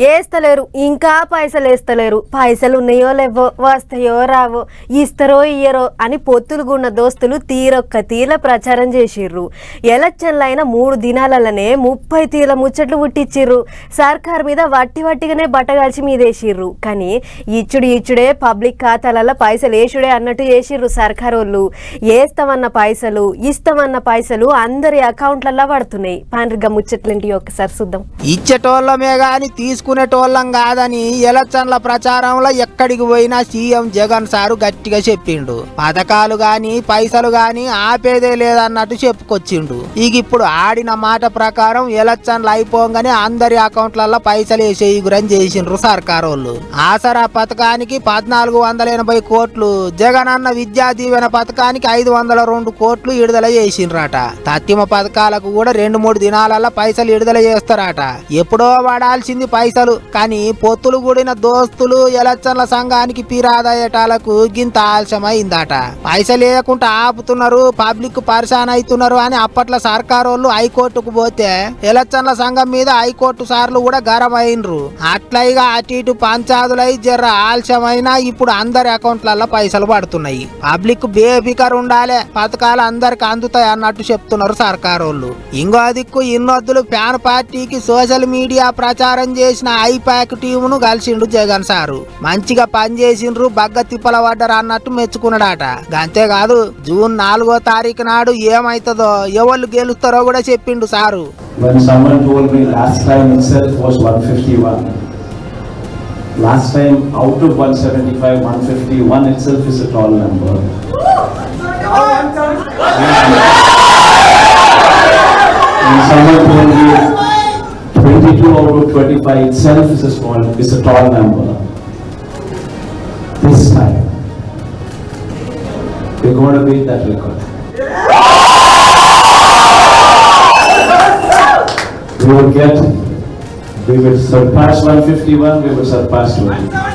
వేస్తలేరు, ఇంకా పైసలు వేస్తలేరు. పైసలు ఉన్నాయో లేవో, వస్తాయో రావో, ఇస్తారో ఇయ్యరో అని పొత్తులుగున్న దోస్తులు తీర ప్రచారం చేసిర్రు. ఎలక్షన్లు అయిన 3 దినాలనే 30 తీల ముచ్చట్లు పుట్టించిర్రు. సర్కార్ మీద వట్టిగానే బట్టగాల్చి మీదేసిర్రు. కానీ ఇచ్చుడే పబ్లిక్ ఖాతాలలో పైసలు వేసుడే అన్నట్టు చేసిర్రు సర్కార్ వాళ్ళు. వేస్తామన్న పైసలు, ఇస్తామన్న పైసలు అందరి అకౌంట్లలో పడుతున్నాయి. పాండ్రిగా ముచ్చట్లేంటి ఒకసారి చూద్దాం. ఇచ్చేటోళ్ళమే గాని తీసుకునేటోళ్ళం కాదని ఎలక్షన్ల ప్రచారంలో ఎక్కడికి పోయినా సీఎం జగన్ సారు గట్టిగా చెప్పిండు. పథకాలు గాని పైసలు గాని ఆపేదే లేదన్నట్టు చెప్పుకొచ్చిండు. ఇప్పుడు ఆడిన మాట ప్రకారం ఎలక్షన్లు అయిపోగానే అందరి అకౌంట్లలో పైసలు వేసే గురని చేసిండ్రు సర్కార్ వాళ్ళు. ఆసరా పథకానికి 1480 కోట్లు, జగన్ అన్న విద్యా దీవెన పథకానికి 502 కోట్లు విడుదల చేసిండ్రట. తత్తిమ పథకాలకు కూడా 2-3 దినాలలో పైసలు విడుదల చేస్తారట. ఎప్పుడో వాడాల్సింది పైసలు, కానీ పొత్తులు కూడిన దోస్తులు ఎలక్షన్ల సంఘానికి పీరాదయ్యేటాలకు గింత ఆలస్యమైందట. పైసలు లేకుండా ఆపుతున్నారు, పబ్లిక్ పరిశాన్ అవుతున్నారు అని అప్పట్లో సర్కార్ వాళ్ళు హైకోర్టుకు పోతే ఎలక్షన్ల సంఘం మీద హైకోర్టు సార్లు కూడా గరం అయినరు. అట్లయిగా అటు ఇటు పంచాదులై జర్ర ఆలస్యమైనా ఇప్పుడు అందరి అకౌంట్లలో పైసలు పడుతున్నాయి. పబ్లిక్ బేఫికర్ ఉండాలి, పథకాలు అందరికి అందుతాయి అన్నట్టు చెప్తున్నారు సర్కార్ వాళ్ళు. ఇంకో దిక్కు ఇన్నొద్దులు ఫ్యాన్ పార్టీకి సోషల్ మీడియా ప్రచారం చేసిన ఐపాక్ టీమును కలిసిండు జగన్ సారు. మంచిగా పనిచేసిండ్రు, బగ్గ తిప్పల పడ్డారు అన్నట్టు మెచ్చుకున్నాడట. అంతేకాదు జూన్ 4వ తారీఖు నాడు ఏమైతుందో, ఎవరు గెలుస్తారో కూడా చెప్పిండు sir. When someone told me last time itself was 151. Last time out of 175, 151 itself is a tall number. When someone told me 22 out of 25 itself is a tall number. This time we're going to beat that record. We will surpass 151, we will surpass 200.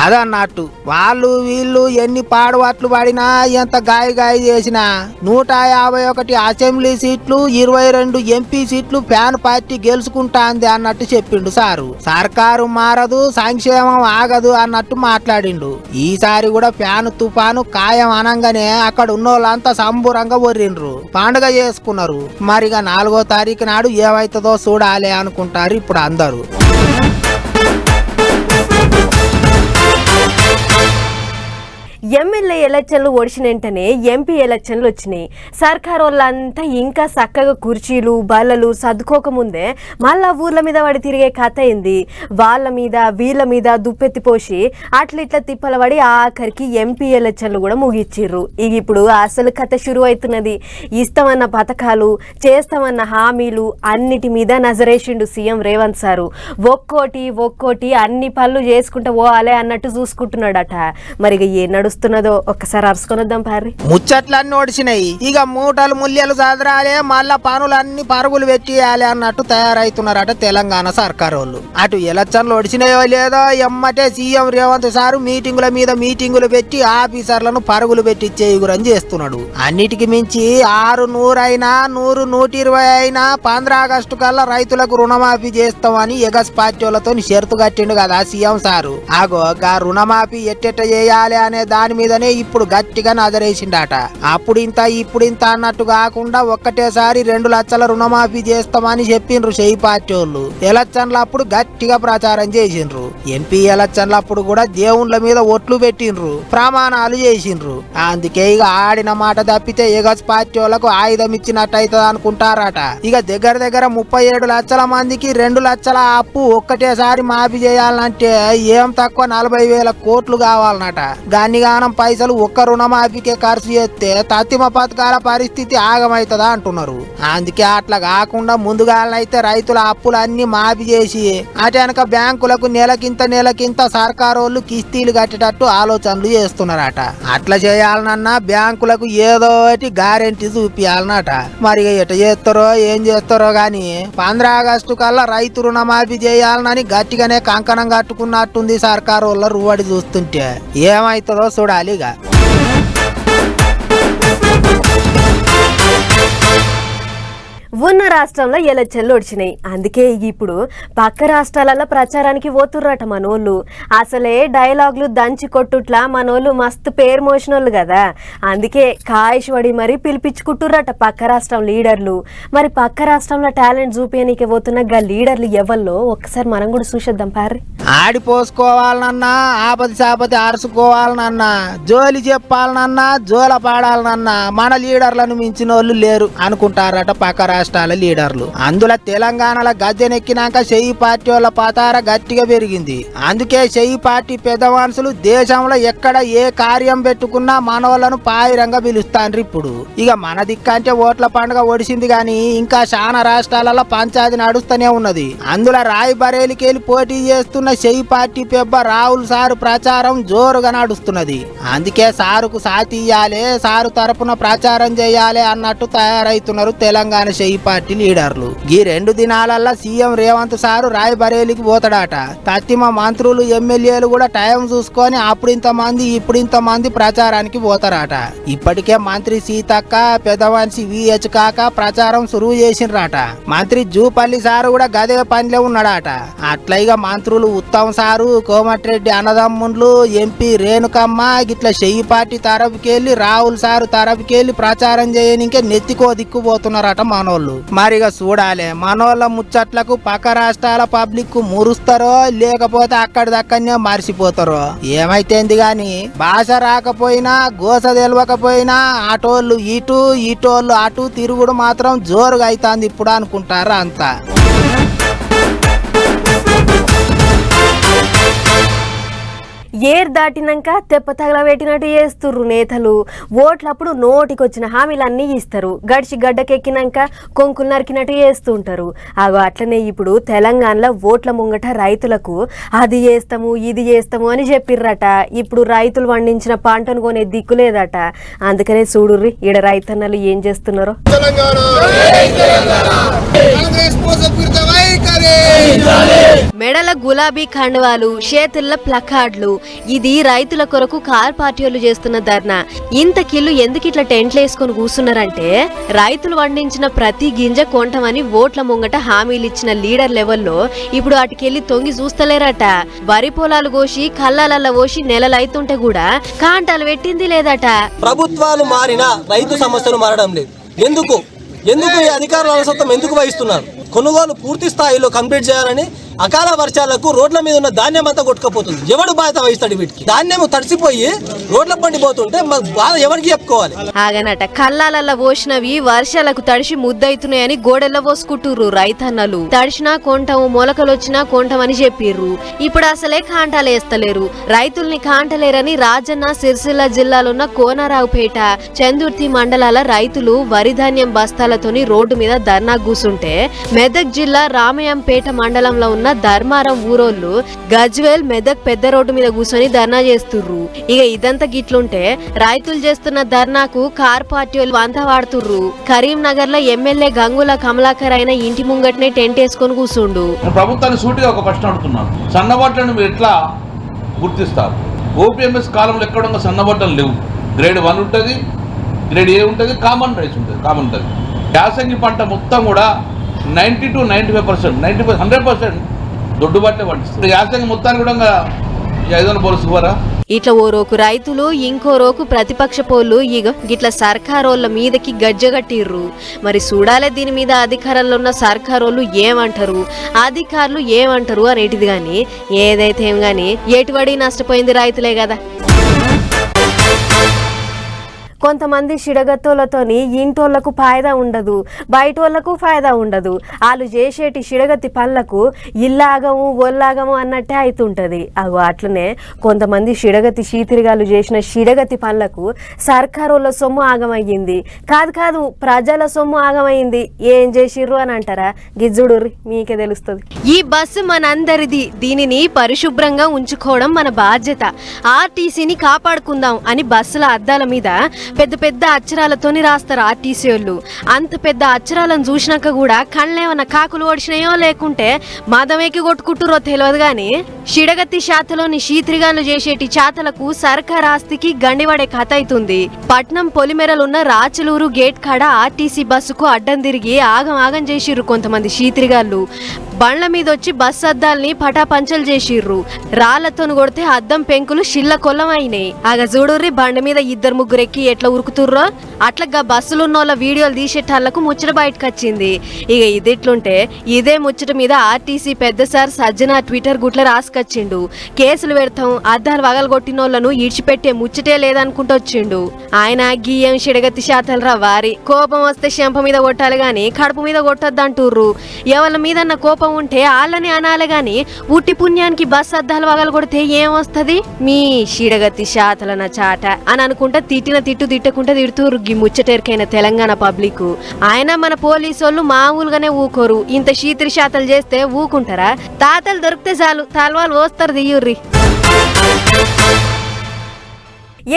అదన్నట్టు వాళ్ళు వీళ్ళు ఎన్ని పాడువాట్లు పడినా, ఎంత గాయ చేసినా 151 assembly సీట్లు, 22 MP సీట్లు fan party గెలుచుకుంటాంది అన్నట్టు చెప్పిండు సారు. సర్కారు మారదు, సంక్షేమం ఆగదు అన్నట్టు మాట్లాడిండు. ఈసారి కూడా ఫ్యాన్ తుఫాను ఖాయం అనంగానే అక్కడ ఉన్నోళ్ళంతా సంబూరంగా ఒర్రిండ్రు, పండుగ చేసుకున్నారు. మరిగా 4వ తారీఖు నాడు ఏమైతుందో చూడాలి అనుకుంటారు ఇప్పుడు అందరూ. ఎమ్మెల్యే ఎలక్షన్లు ఓడిచిన వెంటనే ఎంపీ ఎలక్షన్లు వచ్చినాయి. సర్కార్ వాళ్ళంతా ఇంకా చక్కగా కుర్చీలు బల్లలు సర్దుకోకముందే మళ్ళా ఊర్ల మీద పడి తిరిగే కథ అయింది. వాళ్ళ మీద వీళ్ళ మీద దుప్పెత్తిపోసి అట్లా తిప్పల పడి ఆఖరికి ఎంపీ ఎలక్షన్లు కూడా ముగిచ్చిర్రు. ఇప్పుడు అసలు కథ షురు అవుతున్నది. ఇస్తామన్న పథకాలు, చేస్తామన్న హామీలు అన్నిటి మీద నజరేసిండు సీఎం రేవంత్ సారు. ఒక్కోటి అన్ని పనులు చేసుకుంటూ పోవాలి అన్నట్టు చూసుకుంటున్నాడట. మరి ఏ నడుస్తున్నదో ఒక్కసారి అరుచుకొనొద్దాం పారి. ముచ్చట్లన్నీ ఓడిచినాయి, ఇక మూటలు ముల్యలు చదరాలే, మళ్ళా పనులన్నీ పరుగులు పెట్టియాలి అన్నట్టు తయారైతున్నారట తెలంగాణ సర్కార్ వాళ్ళు. అటు ఎలక్షన్లు ఓడిచినాయో లేదో ఎమ్మటే సీఎం రేవంత్ సారు మీటింగుల మీద మీటింగులు పెట్టి ఆఫీసర్లను పరుగులు పెట్టిచ్చే గురని చేస్తున్నాడు. అన్నిటికి మించి 600 అయినా 100, 120 అయినా 15 ఆగస్టు కల్లా రైతులకు రుణమాఫీ చేస్తామని ఎగస్ పార్టీ వాళ్ళతో షరతు కట్టిండు కదా సీఎం సారు. ఆగో గా రుణమాఫీ ఎట్టెట్ట చేయాలి అనే దాని మీదనే ఇప్పుడు గట్టిగా నజరేసిండట. అప్పుడు ఇంత ఇప్పుడు ఇంత అన్నట్టు కాకుండా ఒక్కటేసారి 2 లక్షల రుణమాఫీ చేస్తామని చెప్పిండ్రు చేయి పార్టీ వాళ్ళు. ఎలక్షన్లప్పుడు గట్టిగా ప్రచారం చేసిండ్రు. ఎంపీ ఎలక్షన్లప్పుడు కూడా దేవుళ్ళ మీద ఒట్లు పెట్టిండ్రు, ప్రమాణాలు చేసిండ్రు. అందుకే ఇక ఆడిన మాట తప్పితే ఎగస్ పార్టీ వాళ్ళకు ఆయుధం ఇచ్చినట్టు అవుతుంది అనుకుంటారట. ఇక దగ్గర 37 లక్షల మందికి 2 లక్షల అప్పు ఒక్కటేసారి మాఫీ చేయాలంటే ఏం తక్కువ 40,000 కోట్లు కావాలన్నట. గన్నిగానం పైసలు ఒక్క రుణమాఫీకే ఖర్చు చేస్తే తత్తిమ పథకాల పరిస్థితి ఆగమైతుందా అంటున్నారు. అందుకే అట్లా కాకుండా ముందుగాలైతే రైతుల అప్పులన్నీ మాఫీ చేసి అటు వెనక బ్యాంకులకు నెలకింత సర్కారు వాళ్ళు కిస్తీలు కట్టేటట్టు ఆలోచనలు చేస్తున్నారట. అట్లా చేయాలనన్నా బ్యాంకులకు ఏదో ఒకటి గ్యారెంటీ చూపియాలన్నట. మరి ఎట చేస్తారో ఏం చేస్తారో గాని 15 ఆగస్టు కల్లా రైతు రుణమాఫీ చేయాలనని గట్టిగానే కంకణం కట్టుకున్నట్టుంది సర్కారు వాళ్ళ రువడి చూస్తుంటే. ఏమైతుందో చూడాలిగా. ఉన్న రాష్ట్రంలో ఎలక్షన్లు వచ్చినాయి. అందుకే ఇప్పుడు పక్క రాష్ట్రాలలో ప్రచారానికి పోతుర్రట మనోళ్ళు. అసలే డైలాగులు దంచి కొట్టుట్లా మనోళ్ళు మస్తు పేరు మోసినోళ్ళు కదా. అందుకే కాయశ్వడి మరి పిలిపించుకుంటుర్రట పక్క రాష్ట్రం లీడర్లు. మరి పక్క రాష్ట్రంలో టాలెంట్ చూపించనీకే పోతున్న గా లీడర్లు ఎవల్లో ఒక్కసారి మనం కూడా చూసేద్దాం పారి. ఆడిపోసుకోవాలనన్నా, ఆపది సాపతి ఆరుసుకోవాలనన్నా, జోలి చెప్పాలనన్నా, జోల పాడాలనన్నా మన లీడర్లను మించిన వాళ్ళు లేరు అనుకుంటారట పక్క రాష్ట్రాల లీడర్లు. అందులో తెలంగాణలో గద్దెనెక్కినాక షెయి పార్టీ వాళ్ళ పాతార గట్టిగా పెరిగింది. అందుకే షెయి పార్టీ పెద్ద మనుషులు దేశంలో ఎక్కడ ఏ కార్యం పెట్టుకున్నా మనోళ్ళను పాయిరంగా పిలుస్తాండ్రు. ఇప్పుడు ఇక మన దిక్కంటే ఓట్ల పండుగ ఒడిసింది గాని ఇంకా చాలా రాష్ట్రాలలో పంచాయతీ నడుస్తూనే ఉన్నది. అందులో రాయ్ బరేలికి వెళ్ళి పోటీ చేస్తున్న షెయి పార్టీ పెబ్బ రాహుల్ సారు ప్రచారం జోరుగా నడుస్తున్నది. అందుకే సారుకు సాతి ఇయ్యాలే, సారు తరపున ప్రచారం చేయాలి అన్నట్టు తయారైతున్నారు తెలంగాణ షెయి పార్టీ లీడర్లు. ఈ 2 దినాలల్లా సీఎం రేవంత్ సారు రాయ్ బరేలికి పోతాడట. తత్తిమ మంత్రులు ఎమ్మెల్యేలు కూడా టైం చూసుకొని అప్పుడు ఇంతమంది ఇప్పుడు ఇంతమంది ప్రచారానికి పోతారట. ఇప్పటికే మంత్రి సీతక్క, పెద్ద మనిషి విహెచ్ కాక ప్రచారం సురువు చేసిండ్రట. మంత్రి జూపల్లి సారు కూడా గదే పనిలో ఉన్నాడట. అట్లయిగా మంత్రులు ఉత్తమ్ సారు, కోమటిరెడ్డి అన్నదమ్ముండ్లు, ఎంపీ రేణుకమ్మ గిట్ల షెయి పార్టీ తరపుకెళ్లి రాహుల్ సారు తరపుకెళ్లి ప్రచారం చేయనికే నెత్తికో దిక్కుపోతున్నారట మనోళ్ళు. మరిగా చూడాలి మనోళ్ళ ముచ్చట్లకు పక్క రాష్ట్రాల పబ్లిక్ మురుస్తారో లేకపోతే అక్కడిదక్కడనే మర్చిపోతారో. ఏమైతేంది గాని భాష రాకపోయినా గోస తెలవకపోయినా అటోళ్ళు ఇటు ఇటోళ్ళు అటు తిరుగుడు మాత్రం జోరుగా అవుతుంది ఇప్పుడు అనుకుంటారా అంతా. ఏర్ దాటినాక తెప్ప తగలబెట్టినట్టు చేస్తుర్రు నేతలు. ఓట్లప్పుడు నోటికొచ్చిన హామీలన్నీ ఇస్తారు, గడిచి గడ్డకెక్కినాక కొంకులు నరికినట్టు చేస్తుంటారు. అగో అట్లనే ఇప్పుడు తెలంగాణలో ఓట్ల ముంగట రైతులకు అది చేస్తాము ఇది చేస్తాము అని చెప్పిర్రట. ఇప్పుడు రైతులు పండించిన పంటను కొనే దిక్కు లేదట. అందుకనే చూడుర్రి ఈడ రైతన్నలు ఏం చేస్తున్నారో. మెడల గులాబీ కండువాలు, చేతుల్లో ప్లకార్డులు, ఇది రైతుల కొరకు కార్ పార్టీలు చేస్తున్న ధర్నా. ఇంతకిల్లు ఎందుకు ఇట్లా టెంట్లు వేసుకొని కూర్చున్నారంటే రైతులు వండించిన ప్రతి గింజ కొంటమని ఓట్ల ముంగట హామీలు ఇచ్చిన లీడర్ లెవెల్లో ఇప్పుడు అటుకెళ్లి తొంగి చూస్తలేరట. వరి పొలాలు కోసి కళ్ళాలల్ల పోసి నెలలైతుంటే కూడా కాంటాలు పెట్టింది లేదట. ప్రభుత్వాలు మారినా రైతు సమస్యలు మారడం లేదు. ఎందుకు ఈ అధికారుల అలసత్వం ఎందుకు వహిస్తున్నారు? కొనుగోలు పూర్తి స్థాయిలో కంప్లీట్ చేయాలని అకాల వర్షాలకు రోడ్ల మీద ఉన్న ధాన్యం అంతా కొట్టుకుపోతుంది. ఎవడు బాధ్యత వహిస్తాడు? వీటికి ధాన్యం తడిసిపోయి రోడ్ల పండిపోతుంటే బాధ ఎవరికి చెప్పుకోవాలి? ఆగనట కళ్ళాలల్ల పోసినవి వర్షాలకు తడిసి ముద్దయితున్నాయని గోడెల్ల పోసుకుంటుర్రు రైతన్నలు. తడిసినా కొంటాము, మొలకలొచ్చినా కొంటామని చెప్పిర్రు. ఇప్పుడు అసలే కాంటాలేస్తలేరు. రైతుల్ని కాంటలేరని రాజన్న సిరిసిల్ల జిల్లాలోన్న కోనరావుపేట, చందుర్తి మండలాల రైతులు వరి ధాన్యం బస్తాలతోని రోడ్డు మీద ధర్నా కూసుంటే మెదక్ జిల్లా రామయంపేట మండలంలో ఉన్న ధర్మారం ఊరోళ్ళు గజ్వేల్ మెదక్ పెద్ద రోడ్డు మీద కూర్చొని ధర్నా చేస్తుర్రు. ఇక ఇదంతా గిట్లుంటే రైతులు చేస్తున్న ధర్నాకు కార్ పార్టీ వాళ్ళు అంతా వాడుతుర్రు. కరీంనగర్ లో ఎమ్మెల్యే గంగుల కమలాకర్ అయిన ఇంటి ముంగట్నే టెంట్ వేసుకొని కూర్చుండు. ప్రభుత్వాన్ని సూటిగా ఒక ప్రశ్న అడుగుతున్నాను, సన్నబట్టలను మీరు ఎట్లా గుర్తిస్తారు? ఓపీఎంఎస్ కాలంలో ఎక్కడ సన్నబట్టలు లేవు. గ్రేడ్ 1 ఉంటుంది, గ్రేడ్ A ఉంటుంది, కామన్ రైస్ ఉంటుంది, కామన్ ఉంటుంది. యాసంగి పంట మొత్తం కూడా 90 to 95%, 100% దొడ్డు బట్టే పండిస్తుంది. యాసంగి మొత్తాన్ని కూడా 500 పోలుసుకోరా? ఇట్లా ఓ రోకు రైతులు, ఇంకో రోకు ప్రతిపక్ష పోళ్ళు గిట్ల సర్కారోళ్ళ మీదకి గజ్జగట్టిర్రు. మరి చూడాలే దీని మీద అధికారంలో ఉన్న సర్కారోళ్ళు ఏమంటారు, అధికారులు ఏమంటారు అనేటిది. గాని ఏదైతే ఏం గాని ఎటుబడి నష్టపోయింది రైతులే కదా. కొంతమంది షిడగత్తోళ్లతోని ఇంటోళ్లకు ఫాయిదా ఉండదు, బయటోళ్లకు ఫాయిదా ఉండదు. వాళ్ళు చేసేటి షిడగత్తి పనులకు ఇల్లాగము ఒల్లాగము అన్నట్టే అవుతుంటది. అగో అట్లనే కొంతమంది షిడగత్తి శీతిరిగాలు చేసిన షిడగత్తి పనులకు సర్కారోళ్ళ సొమ్ము ఆగమయ్యింది. కాదు ప్రజల సొమ్ము ఆగమైంది. ఏం చేసిర్రు అని అంటారా? గిజ్జుడుర్రి మీకే తెలుస్తుంది. ఈ బస్సు మనందరిది, దీనిని పరిశుభ్రంగా ఉంచుకోవడం మన బాధ్యత. ఆర్టీసీని కాపాడుకుందాం అని బస్సుల అద్దాల మీద పెద్ద పెద్ద అక్షరాలతోని రాస్తారు ఆర్టీసీ వాళ్ళు. అంత పెద్ద అక్షరాలను చూసినాక కూడా కళ్ళేమన్నా కాకులు ఓడిచినాయో లేకుంటే మదమేకి కొట్టుకుంటురో తెలియదు గాని షిడగత్తి శాతలోని శీత్రిగాన్లు చేసేటి చాతలకు సర్కార్ ఆస్తికి గండిపడే కథ అవుతుంది. పట్నం పొలిమేరలున్న రాచలూరు గేట్ కాడ ఆర్టీసీ బస్సుకు అడ్డం తిరిగి ఆగం ఆగం చేసిర్రు కొంతమంది శీత్రిగాళ్ళు. బండ్ల మీద వచ్చి బస్సు అద్దాల్ని పటాపంచలు చేసిర్రు. రాళ్లతోను కొడితే అద్దం పెంకులు షిల్ల కొల్లమైనాయి. ఆగ చూడుర్రి బండి మీద 2-3 ఎక్కి ఎట్లా ఉరుకుతుర్రో అట్లా బస్సులున్నోళ్ళ వీడియోలు తీసేటాళ్లకు ముచ్చట బయటకు వచ్చింది. ఇక ఇదిట్లుంటే ఇదే ముచ్చట మీద ఆర్టీసీ పెద్ద సార్ సజ్జన ట్విట్టర్ గుట్ల రాసుకొచ్చిండు. కేసులు పెడతాం, అద్దాలు వగలగొట్టినోళ్లను ఇడిచిపెట్టే ముచ్చటే లేదనుకుంటూ వచ్చిండు. ఆయన గీయం షిడగత్తి శాతలరా వారి కోపం వస్తే శంప మీద కొట్టాలి గాని కడుపు మీద కొట్టొద్దంటుర్రు. ఎవరి మీదన్న కోపం ఉంటే వాళ్ళని అనాలి గాని ఉట్టి పుణ్యానికి బస్ అద్దాలు వగలు కొడితే ఏమొస్తుంది మీ షిడగత్తి శాతలన చాట అని అనుకుంటా తిట్టిన తిట్టు తిట్టకుండా తిడుతుర్రు ఈ ముచ్చటెరికైన తెలంగాణ పబ్లిక్. ఆయన మన పోలీసోళ్ళు మామూలుగానే ఊకోరు. ఇంత శీత్రి శాతలు చేస్తే ఊకుంటారా? తాతలు దొరికితే చాలు తలవాళ్ళు వస్తారు దియ్యుర్రి.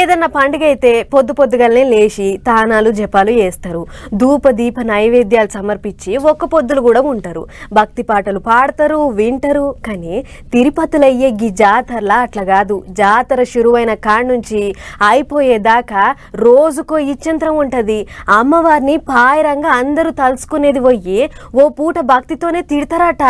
ఏదన్నా పండుగ అయితే పొద్దుగాలనే లేచి తానాలు జపాలు చేస్తారు. ధూప దీప నైవేద్యాలు సమర్పించి ఒక్క పొద్దులు కూడా ఉంటారు. భక్తి పాటలు పాడతారు, వింటారు. కానీ తిరుపతిలో అయ్యే గీ జాతరలా అట్లా కాదు. జాతర షురువైన కాడ నుంచి అయిపోయేదాకా రోజుకో ఇచ్చంత్రం ఉంటుంది. అమ్మవారిని పాయరంగా అందరూ తలుచుకునేది పోయి ఓ పూట భక్తితోనే తిడతారట.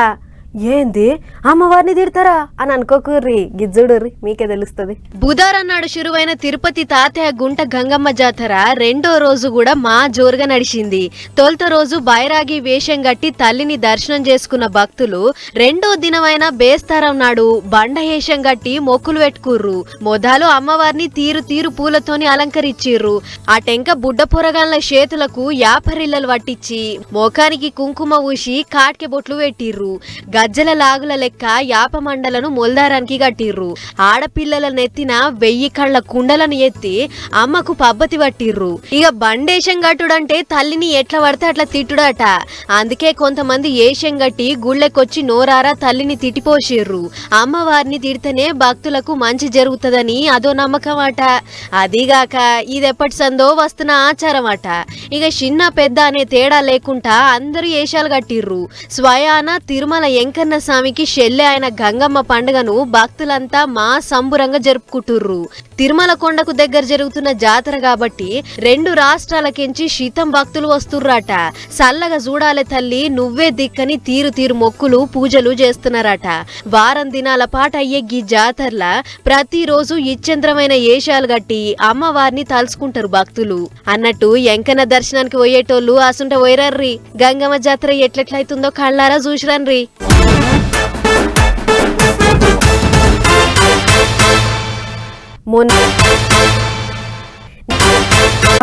ఏంది అమ్మవారిని తిడతారా అని అనుకోకుర్రి, గిజ్జుడుర్రి మీకే తెలుస్తుంది. బుధవారం నాడు షురువైన తిరుపతి తాతయ్య గుంట గంగమ్మ జాతర రెండో రోజు కూడా మా జోరుగా నడిచింది. తొలుత రోజు బైరాగి వేషం గట్టి తల్లిని దర్శనం చేసుకున్న భక్తులు రెండో దినమైన బేస్తారం నాడు బండహేషం గట్టి మొక్కులు పెట్టుకుర్రు. మొదలు అమ్మవారిని తీరు తీరు పూలతోని అలంకరించిర్రు. ఆ టెంక బుడ్డ పొరగాళ్ళ చేతులకు యాపరిల్లలు పట్టించి మోకానికి కుంకుమ ఊసి కాట్కె బొట్లు పెట్టిర్రు. గజ్జల లాగుల లెక్క యాప మండలను మొల్దారానికి కట్టిర్రు. ఆడపిల్లల నెత్తిన 1000 కళ్ళ కుండలను ఎత్తి అమ్మకు పబ్బతి పట్టిర్రు. ఇక బండేశం గట్టుడంటే తల్లిని ఎట్లా పడితే అట్లా తిట్టుడట. అందుకే కొంతమంది ఏషం గట్టి గుళ్ళెకొచ్చి నోరారా తల్లిని తిట్టిపోసిర్రు. అమ్మవారిని తిడితేనే భక్తులకు మంచి జరుగుతుందని అదో నమ్మకం అట. అదిగాక ఇదెప్పటి సందో వస్తున్న ఆచారం అట. ఇక చిన్న పెద్ద అనే తేడా లేకుండా అందరూ ఏషాలు కట్టిర్రు. స్వయాన తిరుమల వెంకన్న స్వామికి షెల్లె ఆయన గంగమ్మ పండుగను భక్తులంతా మా సంబురంగా జరుపుకుంటుర్రు. తిరుమల కొండకు దగ్గర జరుగుతున్న జాతర కాబట్టి 2 రాష్ట్రాలకించి శీతం భక్తులు వస్తుర్రట. సల్లగా చూడాలే తల్లి నువ్వే దిక్కని తీరు తీరు మొక్కులు పూజలు చేస్తున్నారట. వారం దినాల పాటు అయ్యే గీ జాతరల ప్రతిరోజు ఇచ్చంద్రమైన ఏషాలు గట్టి అమ్మవారిని తలుచుకుంటారు భక్తులు. అన్నట్టు వెంకన్న దర్శనానికి పోయేటోళ్ళు అసుంట పోయిరర్రి. గంగమ్మ జాతర ఎట్లెట్లయితుందో కళ్ళారా చూసిరన్రి.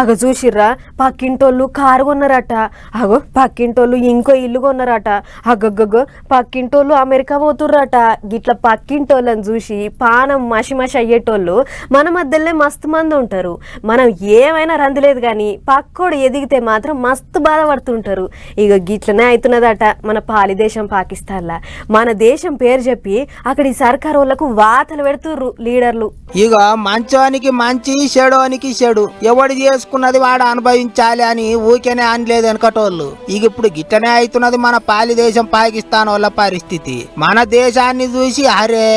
అగో చూసిర్రా పక్కింటోళ్ళు కారు కొన్నారట. అగో పక్కింటోళ్ళు ఇంకో ఇల్లు కొన్నారట. అగ్గగ్గో పక్కింటోళ్ళు అమెరికా పోతుర్రట. గిట్లా పక్కింటోళ్ళని చూసి పానం మసి అయ్యేటోళ్ళు మన మధ్యలోనే మస్తు మంది ఉంటారు. మనం ఏమైనా రందులేదు కానీ పక్కోడు ఎదిగితే మాత్రం మస్తు బాధపడుతుంటారు. ఇక గిట్లనే అవుతున్నదట మన పాలి దేశం పాకిస్తాన్లా. మన దేశం పేరు చెప్పి అక్కడి సర్కారు వాళ్ళకు వాతలు పెడుతుర్రు లీడర్లు. ఇక మంచోనికి మంచి చెడోనికి చెడు ఎవడు చేసుకున్నది వాడు అనుభవించాలి అని ఊకేనే అనలేదు వెనకటోళ్ళు. ఇక ఇప్పుడు గిట్టనే అవుతున్నది మన పాలి దేశం పాకిస్తాన్ వాళ్ళ పరిస్థితి. మన దేశాన్ని చూసి అరే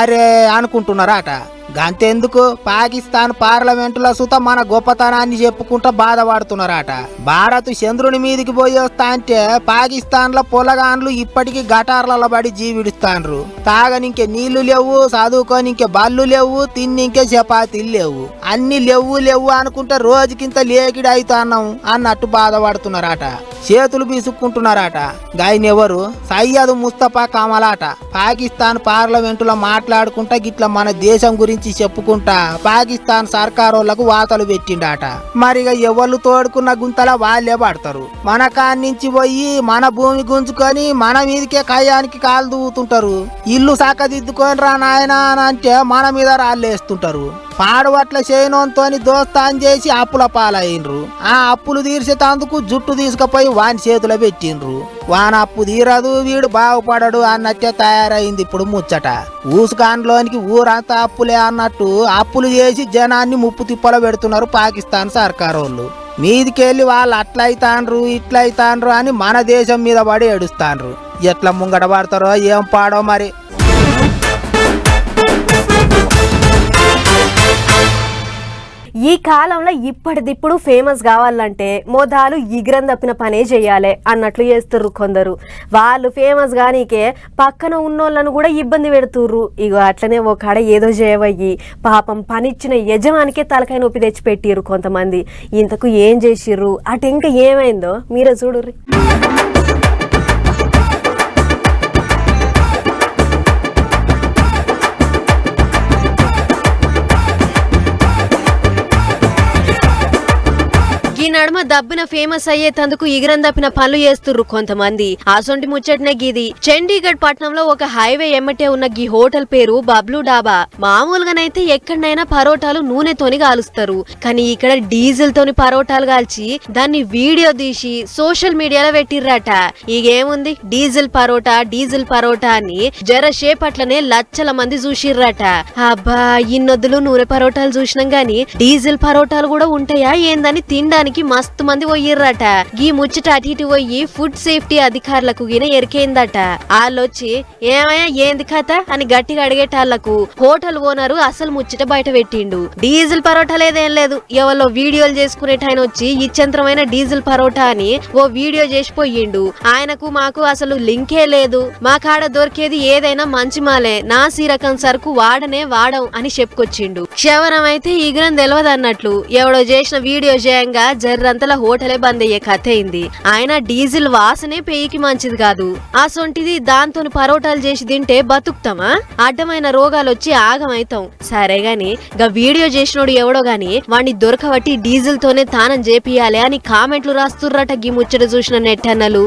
అరే అనుకుంటున్నారట. గంతెందుకు పాకిస్తాన్ పార్లమెంటులో సుత మన గొప్పతనాన్ని చెప్పుకుంటా బాధపడుతున్నారట. భారత్ చంద్రుని మీదికి పోయి వస్తా అంటే పాకిస్తాన్ లో పొలగాన్లు ఇప్పటికీ గటార్లలో పడి జీవిడుస్తాండ్రు. తాగనింకే నీళ్లు లేవు, చదువుకోనింకే బళ్ళు లేవు, తిన్నింకే చపాతీలు లేవు. అన్ని లేవు అనుకుంటే రోజుకింత లేకిడి అవుతాన్నాం అన్నట్టు బాధపడుతున్నారట. చేతులు బీసుక్కుంటున్నారట. గాయనెవరు సయ్యద్ ముస్తఫా కమల్ అట. పాకిస్తాన్ పార్లమెంటులో మాట్లాడుకుంటా గిట్లా మన దేశం గురించి చెప్పుకుంటా పాకిస్తాన్ సర్కారోళ్లకు వాతలు పెట్టిండాట. మరిగా ఎవరు తోడుకున్న గుంతల వాళ్ళే పడతారు. మన కాన్నించి పోయి మన భూమి గుంజుకొని మన మీదకే కయ్యానికి కాలు దూవుతుంటారు. ఇల్లు సక్కదిద్దుకొని రా నాయనా అని అంటే మన మీద రాళ్ళేస్తుంటారు. పాడువట్ల చేయనంతోని దోస్తాన్ చేసి అప్పుల పాలయ్యిండ్రు. ఆ అప్పులు తీర్చేటందుకు జుట్టు తీసుకుపోయి వాని చేతులు పెట్టిండ్రు. వాన అప్పు తీరదు, వీడు బాగుపడడు అన్నట్టే తయారైంది ఇప్పుడు ముచ్చట. ఊసుకాన్లోనికి ఊరంతా అప్పులే అన్నట్టు అప్పులు చేసి జనాన్ని ముప్పు తిప్పలు పెడుతున్నారు పాకిస్తాన్ సర్కార్ వాళ్ళు. మీదికెళ్ళి వాళ్ళు అట్లయితాండ్రు ఇట్లయితాండ్రు అని మన దేశం మీద పడి ఏడుస్తాండ్రు. ఎట్లా ముంగట పడతారో ఏం పాడో మరి. ఈ కాలంలో ఇప్పటిదిప్పుడు ఫేమస్ కావాలంటే మొదలు ఇగ్రం తప్పిన పనే చెయ్యాలి అన్నట్లు చేస్తుర్రు కొందరు. వాళ్ళు ఫేమస్ గానీకే పక్కన ఉన్నోళ్ళను కూడా ఇబ్బంది పెడుతుర్రు. ఇగో అట్లనే ఒక ఏదో చేయవయ్యి పాపం పనిచ్చిన యజమానికే తలకాయ నొప్పి తెచ్చి పెట్టిర్రు కొంతమంది. ఇంతకు ఏం చేసిర్రు, అటు ఇంకా ఏమైందో మీరే చూడుర్రి. ఈ నడుమ దబ్బిన ఫేమస్ అయ్యేతందుకు ఇగరం తప్పిన పనులు చేస్తుర్రు కొంతమంది. ఆసొంటి ముచ్చటనే గీది చండీగఢ్ పట్నంలో ఒక హైవే ఎమ్మటే ఉన్న గీ హోటల్ పేరు బబ్లూ డాబా. మామూలుగానైతే ఎక్కడైనా పరోటాలు నూనెతోని కాలుస్తారు, కానీ ఇక్కడ డీజిల్ తోని పరోటాలు కాల్చి దాన్ని వీడియో తీసి సోషల్ మీడియాలో పెట్టిర్రట. ఈగేముంది డీజిల్ పరోటా అని జరసేపట్లనే లచ్చల మంది చూసిర్రట. అబ్బా ఇన్నొద్దులు నూనె పరోటాలు చూసినాం గాని డీజిల్ పరోటాలు కూడా ఉంటాయా ఏందని తినడానికి మస్తు మంది పోయిర్రట. గీ ముచ్చట అటు ఇటు పోయి ఫుడ్ సేఫ్టీ అధికారులకు గిన ఎరికైందట. వాళ్ళొచ్చి ఏమయ్యా ఏంది కథ అని గట్టిగా అడిగేటాళ్లకు హోటల్ ఓనరు అసలు ముచ్చట బయట పెట్టిండు. డీజిల్ పరోటా లేదేం లేదు, ఎవరో వీడియోలు చేసుకునేటాయన వచ్చి ఇచ్చంత్రమైన డీజిల్ పరోటా అని ఓ వీడియో చేసిపోయిండు. ఆయనకు మాకు అసలు లింకే లేదు, మా కాడ దొరికేది ఏదైనా మంచి మాలే, నాసి రకం సరుకు వాడం అని చెప్పుకొచ్చిండు. క్షవరం అయితే ఈగ్రం తెలియదు అన్నట్లు ఎవడో చేసిన వీడియో చేయంగా జర్రంతల హోటలే బంద్ అయ్యే కథ అయింది. ఆయన డీజిల్ వాసనే పేయికి మంచిది కాదు. ఆ సొంటిది దాంతో పరోటాలు చేసి తింటే బతుకుతామా? అడ్డమైన రోగాలు వచ్చి ఆగమైతాం. సరే గాని గా వీడియో చేసినోడు ఎవడో గాని వాణ్ణి దొరకబట్టి డీజిల్ తోనే తానం చేపియాలి అని కామెంట్లు రాస్తుర్రట గీ ముచ్చట చూసిన నెట్టన్నలు.